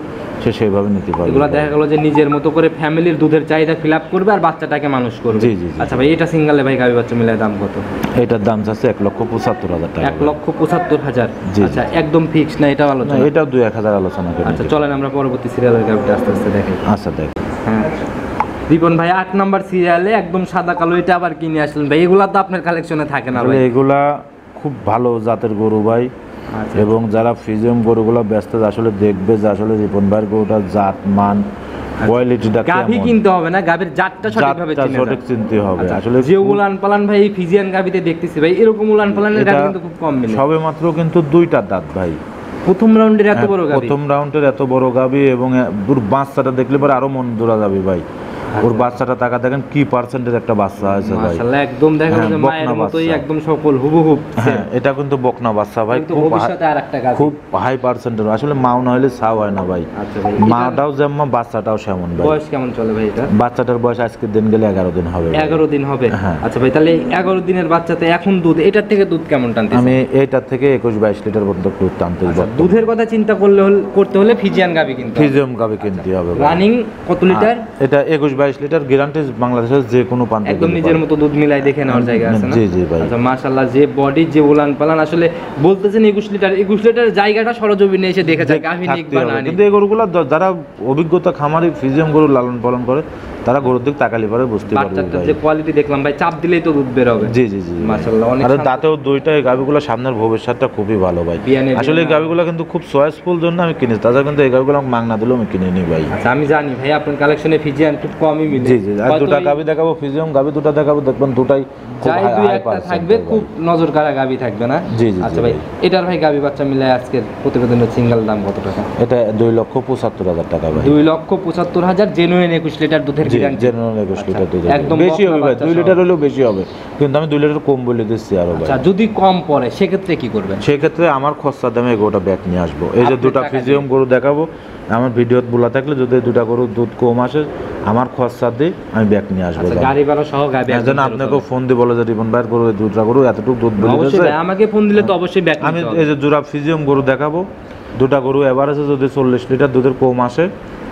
সে সেইভাবে নিতে পারবে। এগুলো দেখা গেলো যে নিজের মতো করে ফ্যামিলির দুধের চাহিদা ফিল আপ করবে আর বাচ্চাটাকে মানুষ করবে। জি, জি, জি। আচ্ছা ভাই, এটা সিঙ্গেলে ভাই গাভি বাচ্চা মিলে দাম কত? এটার দাম চাচ্ছে 1,75,000 টাকা। 1,75,000। জি, জি। আচ্ছা, একদম ফিক্স না এটাও না, আলোচনা? এটাও 2-1,000 আলোচনা করে আচ্ছা, নিতে। চলেন আমরা পরবর্তী সিরিয়ালের গাভিটা আস্তে আস্তে দেখি। আচ্ছা দেখ হ্যাঁ, রিপন ভাই 8 নাম্বার সিরিয়ালে একদম সাদা কালো, এটা আবার কিনে আসলেন ভাই? এগুলা তো আপনার কালেকশনে থাকে না ভাই? এগুলা খুব ভালো জাতের গরু ভাই। আচ্ছা। এবং যারা ফিজিয়াম গরুগুলো ব্যস্ত আসলে দেখবে যে আসলে রিপন ভাইয়ের গরুটার জাত মান কোয়ালিটিটা গাভি কেমন, কিনতে হবে না, গাভির জাতটা সঠিকভাবে জাতটা চিনে সঠিক যান। চিনতে হবে। আচ্ছা, আসলে যে উলান পালান ভাই এই ফিজিয়ান গাভিতে দেখতেছি ভাই, এরকম উলান পালানের গাভি কিন্তু খুব কম মিলে। সবে মাত্র কিন্তু 2টা দাঁত ভাই। প্রথম রাউন্ডের এত বড় গাভি? প্রথম রাউন্ডের এত বড় গাভি, এবং ওর বাচ্চাটা দেখলে পরে আরো মন জোড়া যাবে ভাই। ওর বাচ্চাটা টাকা দেখেন কি পার্সেন্টের একটা বাচ্চা আছে ভাই, মাশাআল্লাহ, একদম দেখা হ্যাঁ, যাচ্ছে বকনা মায়ের মতোই বাচ্চা। একদম সকল হুবহু। হ্যাঁ, এটা কিন্তু বকনা বাচ্চা ভাই, কিন্তু ভবিষ্যতে আরেকটা গাভি। খুব হাই পার্সেন্টের। আসলে মাও না হলে ছাও হয় না ভাই। আচ্ছা ভাই, মাটাও যেমন বাচ্চাটাও সেমন ভাই। বয়স কেমন চলে ভাই এটা? বাচ্চাটার বয়স আজকের দিন গেলে 11 দিন হবে ভাই। 11 দিন হবে? হ্যাঁ। আচ্ছা ভাই, তাহলে 11 দিনের বাচ্চাতে এখন দুধ এটার থেকে দুধ কেমন টানতেছে? আমি এইটার থেকে 21-22 লিটার পর্যন্ত দুধ টানতে আচ্ছা, দুধের কথা চিন্তা করতে হলে ফিজিয়ান গাভি কিন্তু ফিজিয়াম গাভি কিনতে হবে ভাই। রানিং কত লিটার? এটা 21-22 22 লিটার গ্যারান্টি বাংলাদেশের যে কোনো প্রান্তে একদম নিজের মতো দুধ মিলাই দেখে নেওয়ার জায়গা আছে না? জি জি ভাই। আচ্ছা মাশাআল্লাহ, যে বডি যে উলান পালান, আসলে বলতেছেন 21 লিটার জায়গাটা সরজমিনে এসে দেখে যায় গাভী নিক বা না নিক। কিন্তু এই গরুগুলো যারা অভিজ্ঞতা খামারি ফ্রিজিয়াম গরু লালন পালন করে তারা গরুর দিক তাকালি পরে বুঝতে পারবে বাচ্চাটার ভাই। যে কোয়ালিটি দেখলাম ভাই, চাপ দিলেই তো দুধ বের হবে। জি জি জি মাশাআল্লাহ, অনেক আর দাঁতেও দুইটা, এই গাভীগুলো সামনের ভবিষ্যৎটা খুবই ভালো ভাই। আসলে এই গাভীগুলো কিন্তু খুব চয়েসফুল জন্য আমি কিনেছি, তাছাড়া কিন্তু এই গাভীগুলো আমাকে মাগনা দিলেও আমি কিনে নিই ভাই। আচ্ছা আমি জানি ভাই আপনার কালেকশনে ফিজিয়ান খুব কমই মিলে। জি জি, আর দুটো গাভী দেখাবো, ফিজিয়াম গাভী দুটো দেখাবো, দেখবেন দুটাই যাই দুই একটা থাকবে, খুব নজর কাড়া গাভী থাকবে না? জি জি। আচ্ছা ভাই, এটার ভাই গাভী বাচ্চা মিলে আজকের প্রতিবেদনের সিঙ্গেল দাম কত টাকা? এটা 2,75,000 টাকা ভাই। 2,75,000 জেনুইন 21 লিটার দুধের গ্যারান্টি। জেনুইন 21 লিটার দুধ, একদম বেশি হবে ভাই, 2 লিটার হলেও বেশি হবে, কিন্তু আমি 2 লিটার কম বলে দিচ্ছি আরো ভাই। আচ্ছা যদি কম পড়ে সেক্ষেত্রে কি করবেন? সেক্ষেত্রে আমার খরচা দামে এগোটা ব্যাক নিয়ে আসবো। এই যে আপনি দুটা টাকা ফিজিয়াম গরু দেখাবো, আমার ভিডিওত বলা থাকলে যদি দুটা গরুর দুধ কম আসে আমার খরচা দিয়ে আমি ব্যাক নিয়ে আসবো। আচ্ছা গাড়ি ভাড়া সহ গাভী যেন আপনাকে ফোন দিয়ে বলে যে রিপন ভাইয়ের গরু দুটা গরু এতটুকু দুধ বলে অবশ্যই দিয়েছে। ভাই, আমাকে ফোন দিলে তো অবশ্যই ব্যাক আমি এই যে জোড়া ফিজিয়াম গরু দেখাবো, দুটা গরু এভারেজে যদি 40 লিটার দুধের কম আসে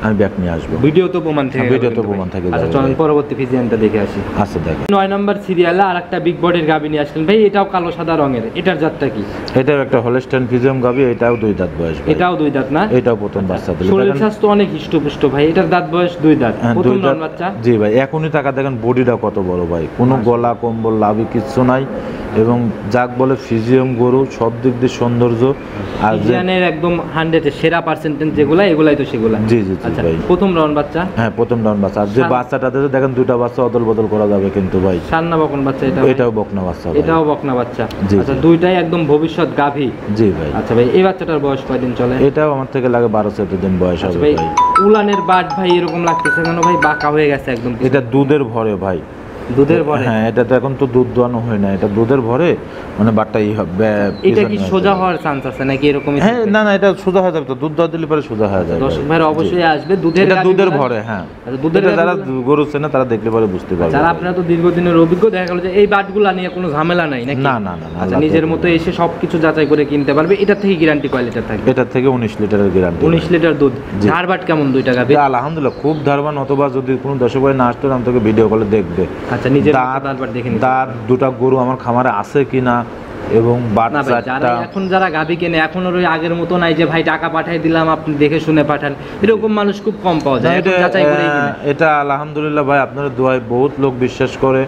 আমি ব্যাক নিয়ে আসবো। ভিডিও তো প্রমাণ থেকে ভিডিও তো প্রমাণ থেকে আচ্ছা যাবে। চলেন পরবর্তী ফিজিয়ানটা দেখে আসি। আচ্ছা দেখেন, 9 নম্বর সিরিয়ালে আরেকটা বিগ বডির গাভী নিয়ে আসলেন ভাই, এটাও কালো সাদা রঙের, এটার জাতটা কি? এটাও একটা হলস্টাইন ফিজিয়াম গাভী, এটাও 2 দাঁত বয়স ভাই। এটাও 2 দাঁত না? এটাও প্রথম বাচ্চা দিল। শরীর স্বাস্থ্য অনেক হিষ্টপুষ্ট ভাই, এটার দাঁত বয়স 2 দাঁত, প্রথম দাঁত বাচ্চা। জি ভাই, এখনই টাকা দেখেন বডিটা কত বড় ভাই, কোনো গলা কম্বল লাভই কিচ্ছু নাই, এবং যাক বলে ফিজিয়াম গরু সব দিক দিয়ে সৌন্দর্য। আর ফিজিয়ানের একদম 100 এর সেরা পার্সেন্টেজ যেগুলা, এগুলাই তো সেগুলা। জি জি আচ্ছা ভাই, প্রথম রাউন্ড বাচ্চা? হ্যাঁ প্রথম ডাউন বাচ্চা। আর যে বাচ্চাটাতে দেখেন দুইটা বাচ্চা অদল বদল করা যাবে কিন্তু ভাই। সান্না বকন বাচ্চা এটা? এটাও বকনা বাচ্চা ভাই। এটাও বকনা বাচ্চা। জি, আচ্ছা জি। দুইটাই একদম ভবিষ্যৎ গাভী। জি ভাই। আচ্ছা ভাই, এই বাচ্চাটার বয়স কয়দিন চলে? এটাও আমার থেকে লাগে 12-14 দিন বয়স আচ্ছা হবে ভাই, ভাই। উলানের বাট ভাই এরকম লাগতেছে কেন ভাই? বাঁকা হয়ে গেছে একদম। এটা দুধের ভরে ভাই, দুধের ভরে? হ্যাঁ, এটা তো এখন তো দুধ দোয়ানো হয় না, এটা দুধের ভরে মানে বাটটাই হবে। এটা কি সোজা হওয়ার চান্স আছে নাকি এরকমই? হ্যাঁ না না, এটা সোজা হয়ে যাবে তো, দুধ দেওয়া দিলে পরে সোজা হয়ে যাবে। দর্শক ভাইরা অবশ্যই আসবে, দুধের এটা দুধের গাভীগুলা- ভরে, হ্যাঁ। আচ্ছা, দুধের এটা যারা গাভীগুলা- গরু চেনে তারা দেখলে পরে বুঝতে পারবে। যারা আপনারা তো দীর্ঘদিনের অভিজ্ঞ, দেখা গেল যে এই বাটগুলা নিয়ে কোনো ঝামেলা নাই নাকি? না না না, আচ্ছা আল্লাহ নিজের তাআলা। মতো এসে সবকিছু যাচাই করে কিনতে পারবে। এটার থেকে গ্যারান্টি কয় লিটার থাকবে? এটার থেকে 19 লিটারের গ্যারান্টি। 19 লিটার দুধ। জি। ধার বাট কেমন দুইটা গাভী? আলহামদুলিল্লাহ খুব ধারবান, অথবা যদি কোনো দর্শক ভাই না আসতো আমি তোকে ভিডিও কলে দেখবে। আচ্ছা নিজের দাঁত- ধার বাট দেখে নিতে। দাঁত দুটা গরু আমার খামারে আছে কিনা, এবং বাট না ভাই, যারা চারটা। এখন যারা গাভী কেনে এখন আর ওই আগের মতো নাই যে ভাই টাকা পাঠাই দিলাম আপনি দেখে শুনে পাঠান, এরকম মানুষ খুব কম পাওয়া না, যায়। এখন এটা যাচাই করেই কিনে। এটা আলহামদুলিল্লাহ ভাই, আপনার দোয়ায় বহুত লোক বিশ্বাস করে,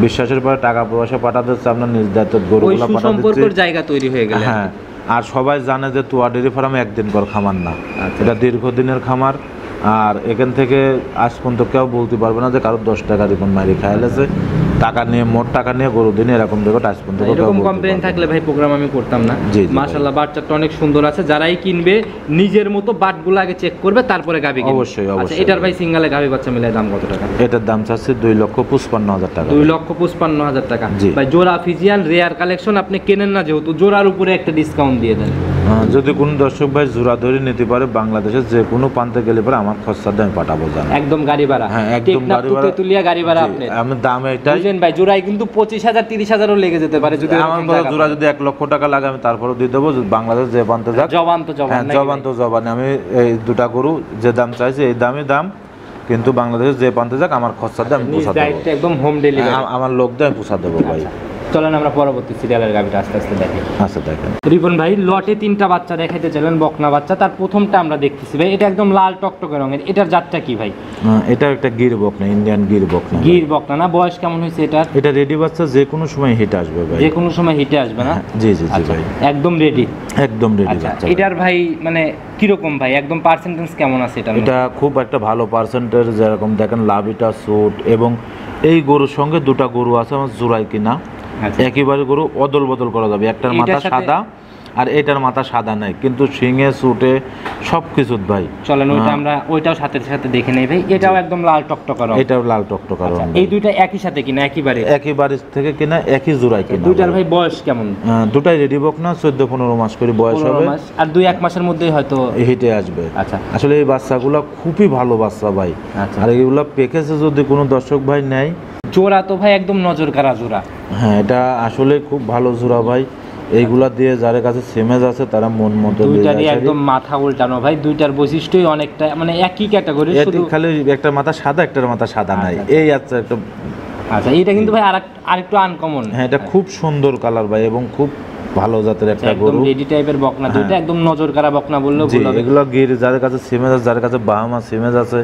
বিশ্বাসের পরে টাকা পয়সা পাঠাতে হচ্ছে, আপনার নিজ দায়িত্ব ওই গরুগুলো সুসম্পর্কের পাঠাতে। জায়গা তৈরি হয়ে গেল। হ্যাঁ, আর সবাই জানে যে তোয়া ডেয়ারি ফার্ম একদিন কর খামার না, আচ্ছা। এটা দীর্ঘদিনের খামার। আর এখান থেকে আজ পর্যন্ত কেউ বলতে পারবে না যে কারোর 10 টাকা রিপন মারি খাইলেছে, টাকা নিয়ে মোট টাকা নিয়ে গরু দিনে এরকম দেখো আজ পর্যন্ত কেউ এরকম বলতে কমপ্লেইন পারবে না। থাকলে ভাই প্রোগ্রাম আমি করতাম না। জি, জি, মাশাআল্লাহ বাচ্চাটা অনেক সুন্দর আছে, যারাই কিনবে নিজের মতো বাটগুলো আগে চেক করবে তারপরে গাভী কিনবে। অবশ্যই, আচ্ছা অবশ্যই। এটার ভাই সিঙ্গেলে গাভী বাচ্চা মিলে দাম কত টাকা? এটার দাম চাচ্ছে 2,55,000 টাকা। 2,55,000 টাকা। জি। ভাই জোড়া ফিজিয়ান রেয়ার কালেকশন, আপনি কেনেন না যেহেতু, জোড়ার উপরে একটা ডিসকাউন্ট দিয়ে দেন। যদি কোনো দর্শক ভাই জোড়া ধরে নিতে পারে, বাংলাদেশের যে কোনো প্রান্তে গেলে পরে আমার খরচা দিয়ে আমি পাঠাবো জানো। একদম গাড়ি ভাড়া? হ্যাঁ, একদম টেকনাফ গাড়ি টু ভাড়া। তেতুলিয়া গাড়ি ভাড়া জি, আপনি? আমি দাম এটাই। বুঝেন ভাই, জোড়ায় কিন্তু 25,000 30,000ও লেগে যেতে পারে যদি আমার এরকম কথা জায়গা জোড়া পান। যদি 1 লক্ষ টাকা লাগে আমি তারপরেও দিয়ে দেবো, যদি বাংলাদেশ যে প্রান্তে যাক। জবান তো জবান হ্যাঁ, নাকি জবান ভাই? তো জবান, আমি এই দুটা গরু যে দাম চাইছি এই দামই দাম, কিন্তু বাংলাদেশের যে প্রান্তে যাক আমার খরচা দিয়ে আমি নিজ পোষা দেবো। দায়িত্বে একদম হোম ডেলিভারি। আমার লোক দিয়ে আমি পোষা দেবো ভাই। চলেন আমরা পরবর্তী সিরিয়ালের গাভিটা আস্তে আস্তে দেখি। আচ্ছা দেখেন, রিপন ভাই লটে 3টা বাচ্চা দেখাইতে চাইলেন, বকনা বাচ্চা। তার প্রথমটা আমরা দেখতেছি ভাই, এটা একদম লাল টকটকে রঙের, এটার জাতটা কি ভাই? এটা একটা গির বকনা, ইন্ডিয়ান গির বকনা। গির বকনা না? বয়স কেমন হয়েছে এটার? এটা রেডি বাচ্চা, যে কোনো সময় হিট আসবে ভাই। যে কোনো সময় হিটে আসবে না? হ্যাঁ, জি জি জি আচ্ছা, ভাই, একদম রেডি। একদম রেডি আচ্ছা বাচ্চা। এটার ভাই মানে কিরকম ভাই, একদম পার্সেন্টেজ কেমন আছে এটা? এটা খুব একটা ভালো পার্সেন্টেজ, যেরকম দেখেন লাভিটা সুট, এবং এই গরুর সঙ্গে দুটা গরু আছে আমার জোড়াই কিনা, আচ্ছা। একেবারে গরু অদল বদল করা যাবে। একটার এটার মাথা সাথে- সাদা আর এটার মাথা সাদা নাই, কিন্তু শিঙে সুটে সব কিছু ভাই। চলেন ওইটা আমরা ওইটাও সাথে সাথে দেখে নেই ভাই। এটাও একদম লাল টকটকা রং। এটাও লাল টকটকা রং। এই দুইটা একই সাথে কিনা একেবারে? একই বাড়ি থেকে কিনা, একই জোড়াই কিনা। দুইটার ভাই বয়স কেমন? দুটাই রেডি বক না, 14-15 মাস করে বয়স 15 হবে, মাস আর 2-1 মাসের মধ্যেই হয়তো। হিটে আসবে। আচ্ছা আসলে এই বাচ্চাগুলো খুবই ভালো বাচ্চা ভাই। আচ্ছা। আর এইগুলো পেকেছে যদি কোনো দর্শক ভাই নেয়, জোড়া তো ভাই একদম নজর কাড়া জোড়া। হ্যাঁ এটা আসলে খুব ভালো জোড়া ভাই, এইগুলা দিয়ে যার কাছে সিমেজ আছে তারা মন মতো দুইটারই একদম মাথা উল্টানো ভাই, দুইটার বৈশিষ্ট্যই অনেকটা মানে একই ক্যাটাগরি, শুধু খালি একটা মাথা সাদা একটার মাথা সাদা নাই, এই আছে একটা। আচ্ছা এটা কিন্তু ভাই আরেকটু আনকমন। হ্যাঁ, এটা খুব সুন্দর কালার ভাই এবং খুব ভালো জাতের একটা গরু, রেডি টাইপের বকনা, দুইটা একদম নজর কাড়া বকনা বললেও ভুল হবে। এগুলো গির যাদের কাছে সিমেজ আছে, যাদের কাছে বাহামা সিমেজ আছে,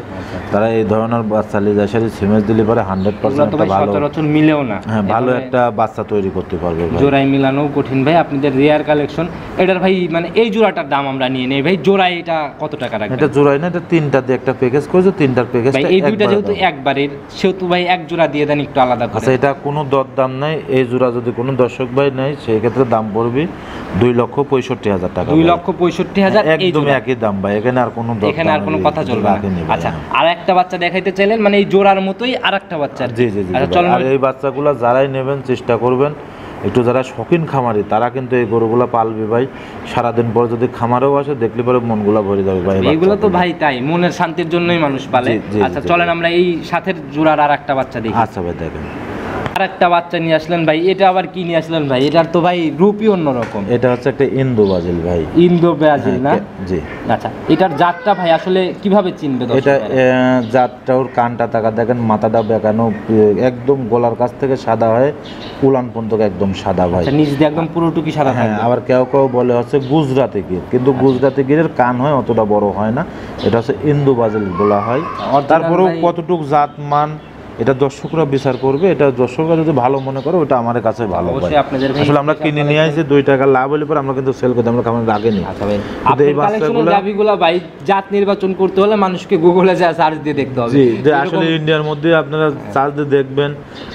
তারা এই ধরনের বাচ্চা লিজাশারি সিমেজ দিলে পরে 100% একটা ভালো সচরাচর মিলেও না। হ্যাঁ, ভালো একটা বাচ্চা তৈরি করতে পারবে ভাই। জোড়ায় মিলানো কঠিন ভাই, আপনাদের রেয়ার কালেকশন। এটার ভাই মানে এই জোড়াটার দাম আমরা নিয়ে নেই ভাই, জোড়ায় এটা কত টাকা রাখবেন? এটা জোড়ায় না, এটা তিনটা দিয়ে একটা প্যাকেজ করেছে, তিনটার প্যাকেজ ভাই এই দুইটা যেহেতু একবারের, সেহেতু ভাই এক জোড়া দিয়ে দেন একটু আলাদা করে। আচ্ছা, এটা কোনো দর দাম নাই, এই জোড়া যদি কোনো দর্শক ভাই নেয় সেই ক্ষেত্রে দাম পড়বে 2,65,000 টাকা। 2,65,000 একদম একই দাম ভাই, এখানে আর কোনো এখানে আর কোনো কথা চলবে না। আচ্ছা, আর একটা বাচ্চা দেখাইতে চাইলেন মানে এই জোড়ার মতোই আর একটা বাচ্চা? জি জি জি। আর এই বাচ্চাগুলো যারাই নেবেন চেষ্টা করবেন একটু, যারা শৌখিন খামারি তারা কিন্তু এই গরুগুলো পালবে ভাই, সারাদিন পর যদি খামারেও আসে দেখলে পরে মনগুলা ভরে যাবে ভাই। এইগুলো তো ভাই তাই মনের শান্তির জন্যই মানুষ পালে। আচ্ছা চলেন আমরা এই সাথের জোড়ার আর একটা বাচ্চা দেখি। আচ্ছা ভাই দেখেন, আর একটা বাচ্চা নিয়ে আসলেন ভাই, এটা আবার কি নিয়ে আসলেন ভাই? এটার তো ভাই রূপই অন্যরকম। এটা হচ্ছে একটা ইন্দো ব্রাজিল ভাই। ইন্দো ব্রাজিল না? জি। আচ্ছা, এটার জাতটা ভাই আসলে কিভাবে চিনবে? এটা জাতটা ওর কানটা তাকা দেখেন, মাথাটা বেঁকানো, একদম গলার কাছ থেকে সাদা হয় উলান পর্যন্ত একদম সাদা ভাই। আচ্ছা, নিচ দিয়ে একদম পুরোটুকি সাদা। হ্যাঁ, আবার কেউ কেউ বলে হচ্ছে গুজরাটি গির, কিন্তু গুজরাটি গিরের কান হয় অতটা বড় হয় না, এটা হচ্ছে ইন্দো ব্রাজিল বলা হয়। তারপরেও কতটুকু জাত মান এটা দর্শকরা বিচার করবে, এটা দর্শকরা যদি ভালো মনে করে ওটা আমাদের কাছে ভালো। আসলে আমরা কিনে নিয়ে আসি 2 টাকা লাভ হলে পরে আমরা কিন্তু সেল করতে আমরা খামার আগে নিই। আচ্ছা ভাই, এই বাচ্চাগুলো গাবিগুলো ভাই জাত নির্বাচন করতে হলে মানুষকে গুগলে যা সার্চ দিয়ে দেখতে হবে। জি, যে আসলে ইন্ডিয়ার মধ্যে আপনারা সার্চ দিয়ে দেখবেন,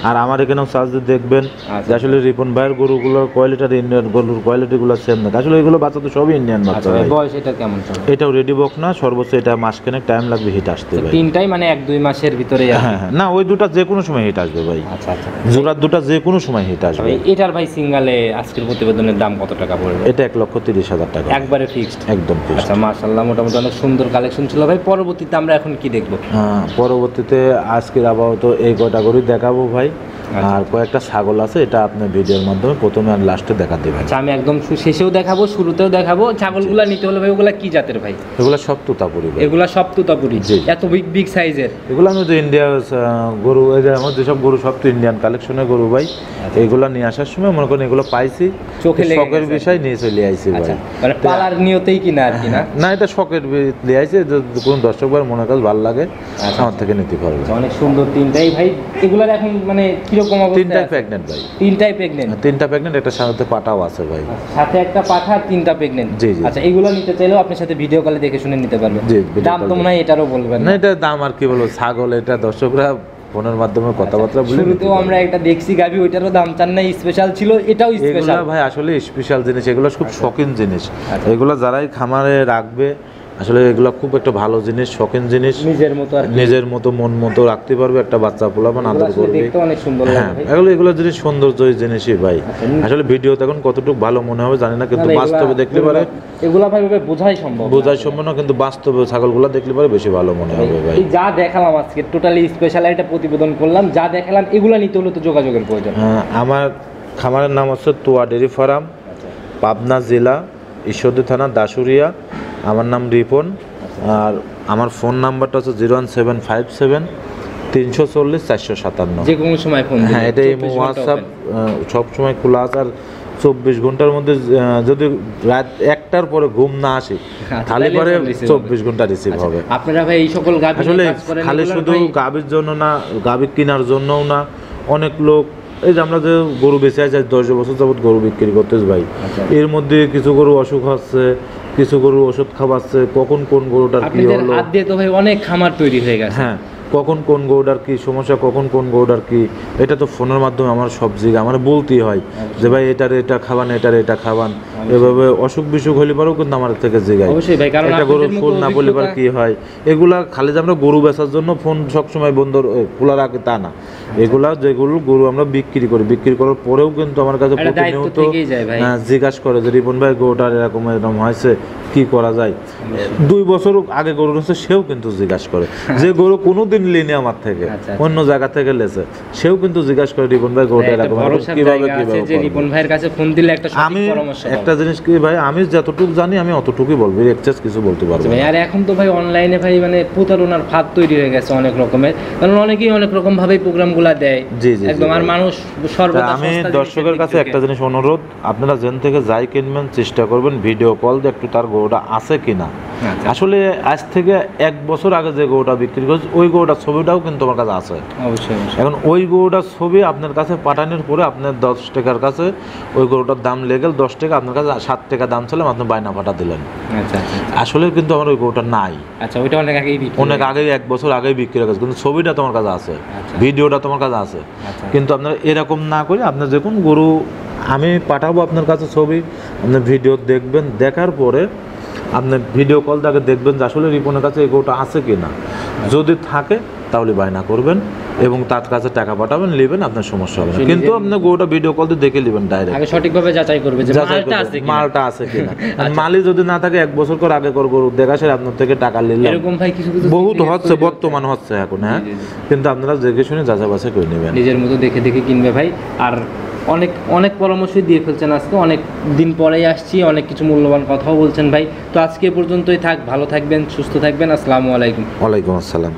আর আমার এখানেও সার্চ দিয়ে দেখবেন যে আসলে রিপন ভাইয়ের গরুগুলোর কোয়ালিটি আর ইন্ডিয়ান গরুর কোয়ালিটিগুলো সেম না। আসলে এগুলো বাচ্চা তো সবই ইন্ডিয়ান বাচ্চা। বয়স এটা কেমন? এটাও রেডি বক না, সর্বোচ্চ এটা মাসখানেক টাইম লাগবে হিট আসতে ভাই। তিনটাই মানে 1-2 মাসের ভিতরে? হ্যাঁ, না ওই দুটো যে কোনো সময় হিট আসবে ভাই। আচ্ছা আচ্ছা, জোড়ার দুটো যে কোনো সময় হিট আসবে। এটার ভাই সিঙ্গালে আজকের প্রতিবেদনের দাম কত টাকা পড়বে? এটা 1,30,000 টাকা একবারে ফিক্সড? একদম ফিক্সড। আচ্ছা মাশাআল্লাহ, মোটামুটি অনেক সুন্দর কালেকশন ছিল ভাই। পরবর্তীতে আমরা এখন কি দেখবো? পরবর্তীতে আজকের আপাতত এই কটা গরু দেখাবো ভাই, আর কয়েকটা ছাগল আছে, এটা আপনার ভিডিওর মাধ্যমে প্রথমে আর লাস্টে দেখা দেবেন। আচ্ছা, আমি একদম শেষেও দেখাবো শুরুতেও দেখাবো। ছাগলগুলা নিতে হলে ভাই ওগুলা কি জাতের ভাই? এগুলো সব তোতাপুরি ভাই। এগুলা সব তোতাপুরি? এত বিগ সাইজের এগুলো আমি তো ইন্ডিয়া গরু, এই যে আমার যেসব গরু সব তো ইন্ডিয়ান কালেকশনের গরু ভাই। এইগুলা নিয়ে আসার সময় মনে করেন এগুলো পাইছি, চোখে লেগে শখের বিষয় নিয়ে চলে আইছি ভাই। মানে পালার নিয়তেই কিনা আর কি না? না, এটা শখের নিয়ে আইছি, কোন দর্শক ভাই মনে কাজ ভালো লাগে আমার থেকে নিতে পারবে। অনেক সুন্দর তিনটাই ভাই। এগুলার এখন মানে কিরকম অবস্থা? তিনটাই প্রেগনেন্ট ভাই। তিনটাই প্রেগনেন্ট? তিনটা প্রেগনেন্ট, একটা সাথে পাটাও আছে ভাই। সাথে একটা পাঠা, তিনটা প্রেগনেন্ট? জি জি। আচ্ছা, এগুলো নিতে চাইলেও আপনার সাথে ভিডিও কলে দেখে শুনে নিতে পারবেন? জি। দাম তো মনে হয় এটারও বলবেন না? এটা দাম আর কি বলবো, ছাগল এটা দর্শকরা ফোনের মাধ্যমে কথাবার্তা বলে। শুরুতেও আমরা একটা দেখছি গাবি, ওইটারও দাম চান না, স্পেশাল ছিল, এটাও স্পেশাল ভাই। আসলে স্পেশাল জিনিস এগুলো, খুব শৌখিন জিনিস এগুলো, যারাই খামারে রাখবে আসলে এগুলো খুব একটা ভালো জিনিস, শৌখিন জিনিস, নিজের মতো মন মতো রাখতে পারবে, একটা বাচ্চা পোলাপান আদর করবে। অনেক সুন্দর হ্যাঁ, এগুলো জিনিস সৌন্দর্য জিনিসই ভাই। আসলে ভিডিওতে এখন কতটুকু ভালো মনে হবে জানি না, কিন্তু বাস্তবে দেখলে পারে এগুলা ভাই বোঝাই সম্ভব না, কিন্তু বাস্তবে ছাগলগুলো দেখলে পারে বেশি ভালো মনে হবে ভাই। যা দেখালাম আজকে টোটালি স্পেশাল একটা প্রতিবেদন করলাম, যা দেখালাম এগুলা নিতে হলে তো যোগাযোগের প্রয়োজন। আমার খামারের নাম হচ্ছে তোয়া ডেয়ারি ফার্ম, পাবনা জেলা, ঈশ্বরদী থানা, দাসুরিয়া। আমার নাম রিপন, আর আমার ফোন নাম্বারটা হচ্ছে 01757 340 457। যে কোনো সময় ফোন দিন। হ্যাঁ, এটা হোয়াটসঅ্যাপ সব সময় খোলা আছে, আর 24 ঘন্টার মধ্যে যদি রাত 1টার পরে ঘুম না আসে খালি পরে 24 ঘন্টা রিসিভ হবে। আপনারা ভাই এই সকল গাভী আসলে খালি শুধু গাভীর জন্য না, গাভী কেনার জন্যও না, অনেক লোক এই যে আমরা যে গরু বেঁচে আছে 10 বছর যাবত গরু বিক্রি করতেছি ভাই, এর মধ্যে কিছু গরু অসুখ হচ্ছে, কিছু গরু ওষুধ খাওয়াচ্ছে, কখন কোন গরুটার কি হলো, হাত দিয়ে তো ভাই অনেক খামার তৈরি হয়ে গেছে। হ্যাঁ, কখন কোন গরুটার কি সমস্যা, কখন কোন গরুটার কি, এটা তো ফোনের মাধ্যমে আমার সব জিগা আমার বলতেই হয় যে ভাই এটার এটা খাবান, এটার এটা খাবান, এভাবে অসুখ বিসুখ হলে পরেও কিন্তু আমার থেকে জিগাই। অবশ্যই ভাই, কারণ একটা গরুর ফুল না বলে পরে কি হয়, এগুলা খালি যে আমরা গরু বেচার জন্য ফোন সবসময় বন্ধ খোলা রাখি তা না, এগুলা যেগুলো গরু আমরা বিক্রি করার পরেও কিন্তু আমার কাছে একটা দায়িত্ব প্রতিনিয়ত থেকেই যায় ভাই। জিজ্ঞাসা করে যে রিপন ভাই গরুটার এরকম এরকম হয়েছে, কি করা যায়। 2 বছর আগে গরু নিচ্ছে সেও কিন্তু জিজ্ঞাসা করে, যে গরু কোনোদিন লিনি আমার থেকে, আচ্ছা, অন্য জায়গা থেকে লেছে, সেও কিন্তু জিজ্ঞাসা করে রিপন ভাই গরুটা একটা এরকম ভরসার কিভাবে জায়গা আছে যে কিভাবে রিপন ভাইয়ের কাছে ফোন দিলে একটা আমি সঠিক পরামর্শ একটা জিনিস কি ভাই, আমি যতটুকু জানি আমি অতটুকুই বলবো, এক্সেস কিছু বলতে পারবো ভাই। না। আর এখন তো ভাই অনলাইনে ভাই মানে প্রতারণার ফাঁদ তৈরি হয়ে গেছে অনেক রকমের, কারণ অনেকেই অনেক রকম ভাবে প্রোগ্রামগুলো দেয় জি, জি, একদম। জি, আর ভাই। মানুষ তা সর্বদা আমি সস্তা দর্শকের জিনিসের কাছে দিক একটা থেকে- জিনিস অনুরোধ, আপনারা যেন থেকে যাই কিনবেন চেষ্টা করবেন ভিডিও কল দিয়ে একটু তার গরুটা আছে কিনা। আচ্ছা। আসলে আজ থেকে 1 বছর আগে যে গরুটা বিক্রি করছে ওই গরুটার ছবিটাও কিন্তু আমার কাছে আছে। অবশ্যই অবশ্যই। এখন ওই গরুটার ছবি আপনার কাছে পাঠানোর পরে আপনার 10 টাকার কাছে ওই গরুটার দাম লেগেল 10 টাকা, আপনার কাছে 7 টাকা দাম ছিলাম, আপনি বায়না পাঠা দিলেন। আচ্ছা আচ্ছা আসলে কিন্তু আমার ওই গরুটা নাই, আচ্ছা, ওইটা অনেক আগেই বিক্রি অনেক হয়ে আগেই 1 বছর আগেই বিক্রি হয়ে গেছে, কিন্তু ছবিটা তোমার কাছে আছে, আচ্ছা। ভিডিওটা তোমার কাছে আছে। আচ্ছা। কিন্তু আপনার এরকম না করে আপনার যে কোন গরু আমি পাঠাবো আপনার কাছে ছবি, আপনি ভিডিও দেখবেন, দেখার পরে আপনি ভিডিও কল তাকে দেখবেন যে আসলে রিপনের কাছে এই গরুটা আছে কি না। যদি থাকে তাহলে বায়না করবেন এবং তার কাছে টাকা পাঠাবেন, নেবেন, আপনার সমস্যা হবে না। আসলে কিন্তু নিজের- আপনি গরুটা ভিডিও কল দিয়ে দেখে নেবেন ডাইরেক্ট, আগে সঠিকভাবে যাচাই করবে যে মালটা আছে কিনা। মালটা আছে কিনা। আর মালই যদি না থাকে 1 বছর করে আগে করে গরু দেখা সে আপনার থেকে টাকা নিলাম, এরকম ভাই কিছু কিছু বহুত জিনিস হচ্ছে, তৈরি বর্তমান হচ্ছে এখন। হ্যাঁ, জি, জি, জি। কিন্তু আপনারা দেখে শুনে যাচাই বাছাই করে নেবেন। নিজের মতো দেখে দেখে কিনবে ভাই। আর অনেক অনেক পরামর্শই দিয়ে ফেলছেন আজকে, অনেক দিন পরেই আসছি, অনেক কিছু মূল্যবান কথাও বলছেন ভাই। তো আজকে এ পর্যন্তই থাক, ভালো থাকবেন, সুস্থ থাকবেন, আসসালামু আলাইকুম। ওয়ালাইকুম আসসালাম।